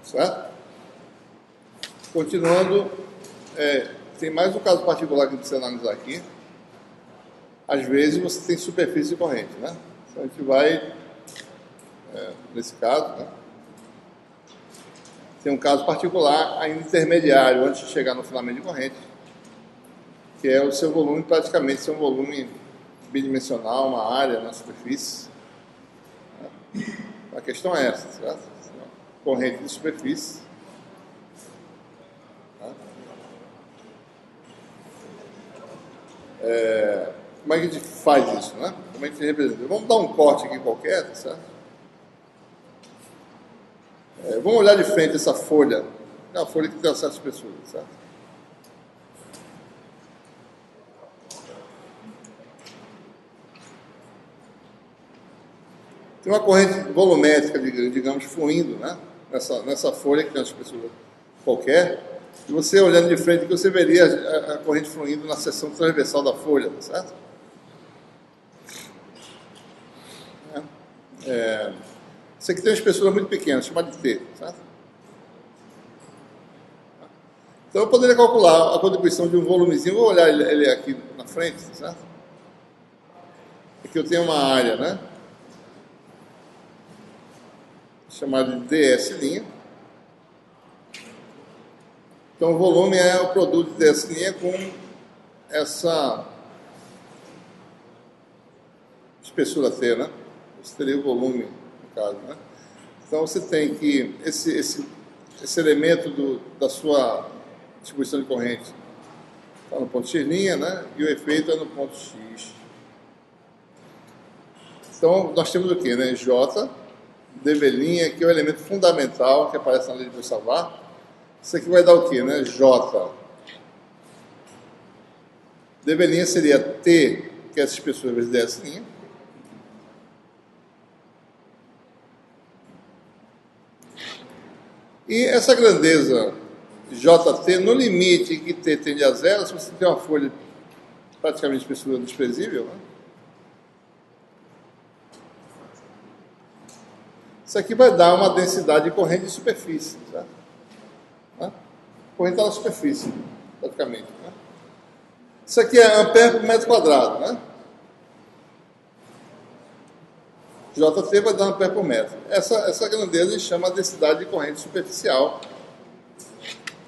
certo? Continuando, tem mais um caso particular que a gente precisa analisar aqui. Às vezes você tem superfície de corrente, né? Então a gente vai, nesse caso, né? Tem um caso particular ainda intermediário, antes de chegar no filamento de corrente, que é o seu volume, praticamente seu volume bidimensional, uma área na superfície. A questão é essa, certo? Corrente de superfície. Como é que a gente faz isso, né? Como é que a gente representa? Vamos dar um corte aqui qualquer, certo? Vamos olhar de frente essa folha. É uma folha que tem acesso às pessoas, certo? Tem uma corrente volumétrica, digamos, fluindo, né? Nessa folha que tem uma espessura qualquer. E você olhando de frente, você veria a corrente fluindo na seção transversal da folha, certo? Isso aqui tem uma espessura muito pequena, chamada de T, certo? Então eu poderia calcular a contribuição de um volumezinho, vou olhar ele aqui na frente, certo? Aqui eu tenho uma área, né? Chamada de ds'. Então o volume é o produto de ds' com essa espessura T, né? Esse teria o volume, no caso, né? Então você tem que esse elemento da sua distribuição de corrente está no ponto x', né? E o efeito é no ponto x. Então nós temos o que, né? J, dV', que é o elemento fundamental que aparece na lei de Boissavart. Isso aqui vai dar o que, né? J. dV' seria T, que é essa espessura vezes ds'. E essa grandeza JT, no limite em que T tende a zero, se você tem uma folha praticamente espessura desprezível, né? Isso aqui vai dar uma densidade de corrente de superfície, certo? Corrente está na superfície, praticamente, né? Isso aqui é ampere por metro quadrado, né? JT vai dar ampere por metro. Essa grandeza a gente chama a densidade de corrente superficial,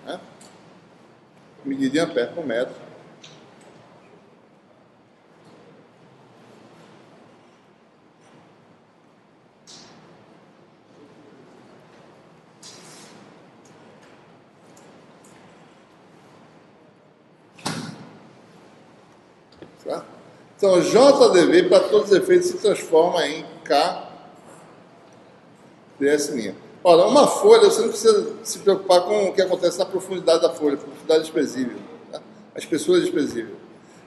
né? Medida em ampere por metro. Tá? Então, JdV, para todos os efeitos, se transforma em K ds'. Ora, uma folha, você não precisa se preocupar com o que acontece na profundidade da folha, profundidade desprezível, tá? A espessura desprezível.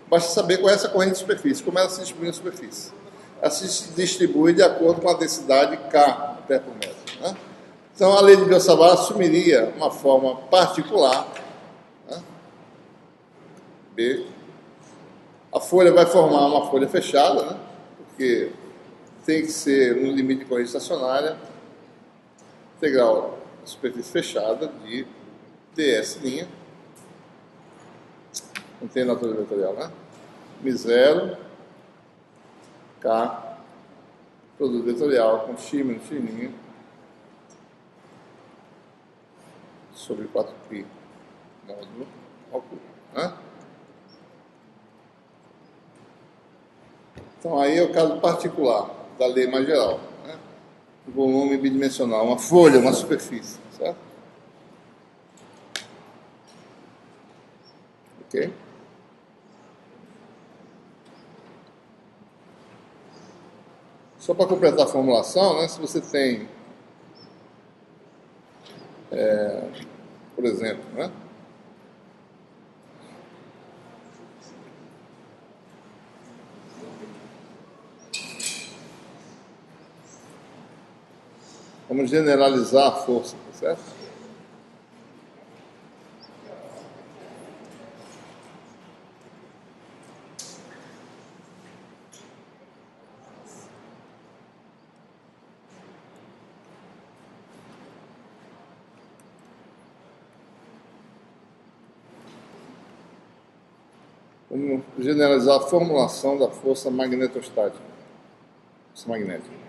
Basta saber qual é essa corrente de superfície, como ela se distribui na superfície. Ela se distribui de acordo com a densidade K ampere por metro, né? Então, a lei de Boissavart assumiria uma forma particular, né? B. A folha vai formar uma folha fechada, né? Porque tem que ser no limite de corrente estacionária, integral da superfície fechada de ds', não tem natureza vetorial, né? μ0, K, produto vetorial com x menos x' sobre 4π módulo ao cubo, né? Então aí é o caso particular da lei mais geral, né? O volume bidimensional, uma folha, uma superfície, certo? Ok? Só para completar a formulação, né? Se você tem, por exemplo, né? Vamos generalizar a força, tá certo? Vamos generalizar a formulação da força magnetostática. Força magnética.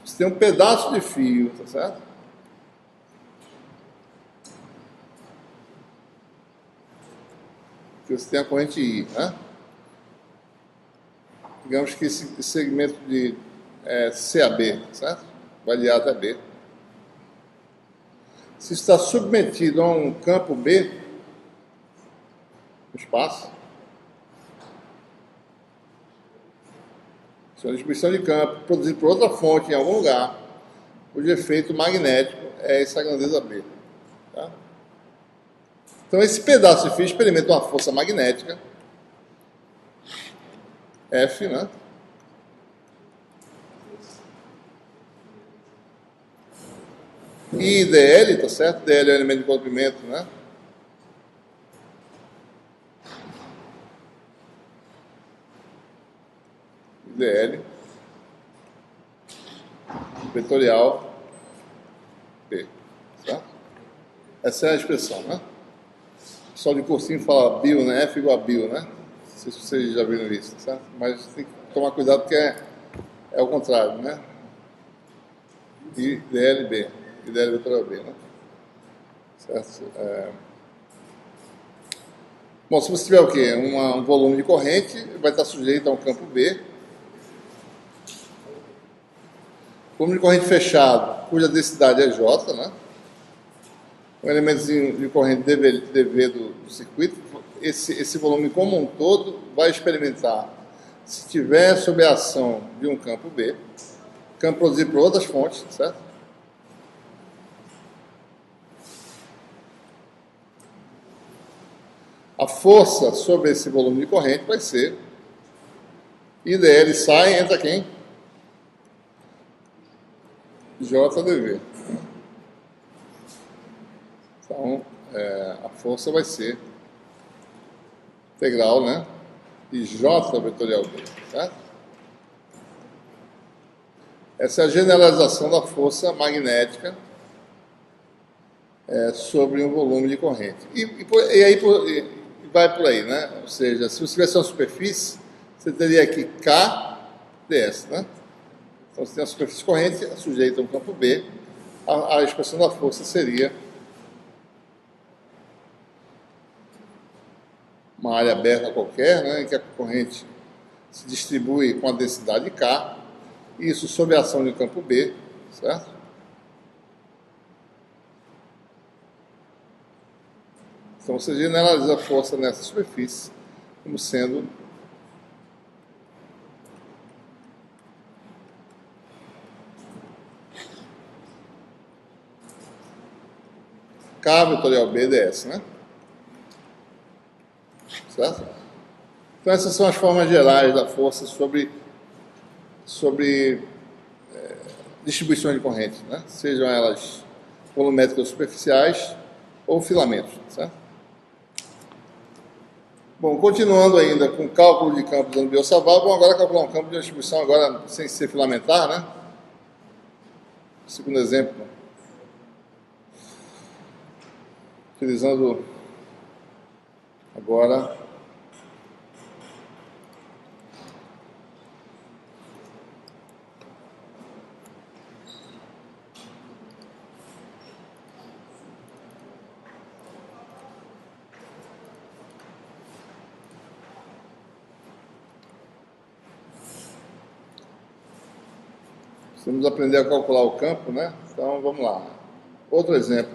Você tem um pedaço de fio, tá certo? Que você tem a corrente I, né? Digamos que esse segmento de CAB, certo? Vai de A até B. Se está submetido a um campo B, no espaço, se é uma distribuição de campo produzida por outra fonte em algum lugar, cujo efeito magnético é essa grandeza B. Tá? Então, esse pedaço de fio experimenta uma força magnética, F, né? E dl, tá certo? dl é o elemento de comprimento, né? dl vetorial P, tá? Essa é a expressão, né? O pessoal de cursinho fala bio, né? F igual a bio, né? Não sei se vocês já viram isso, certo? Mas tem que tomar cuidado porque é o contrário, né? I dlb, I dl vetorial B, né? Certo? Bom, se você tiver o quê? Um volume de corrente, vai estar sujeito a um campo B. Volume de corrente fechado, cuja densidade é J, né? Um elementozinho de corrente dV do circuito, esse volume como um todo vai experimentar, se estiver sob a ação de um campo B, campo produzido por outras fontes, certo? A força sobre esse volume de corrente vai ser I dl sai, entra quem? JdV. Então, a força vai ser integral, né? De J vetorial B, certo? Essa é a generalização da força magnética sobre um volume de corrente. E aí vai por aí, né? Ou seja, se você tivesse uma superfície, você teria aqui K ds, né? Então, você tem a superfície corrente sujeita a um campo B, a expressão da força seria uma área aberta qualquer, né, em que a corrente se distribui com a densidade K, isso sob a ação de um campo B, certo? Então você generaliza a força nessa superfície como sendo K vetorial B ds, né? Certo? Então essas são as formas gerais da força sobre distribuições de corrente, né? Sejam elas volumétricas superficiais ou filamentos, certo? Bom, continuando ainda com o cálculo de campo usando Biot-Savart, vamos agora calcular um campo de distribuição agora sem ser filamentar, né? Segundo exemplo, utilizando agora precisamos aprender a calcular o campo, né? Então, vamos lá. Outro exemplo.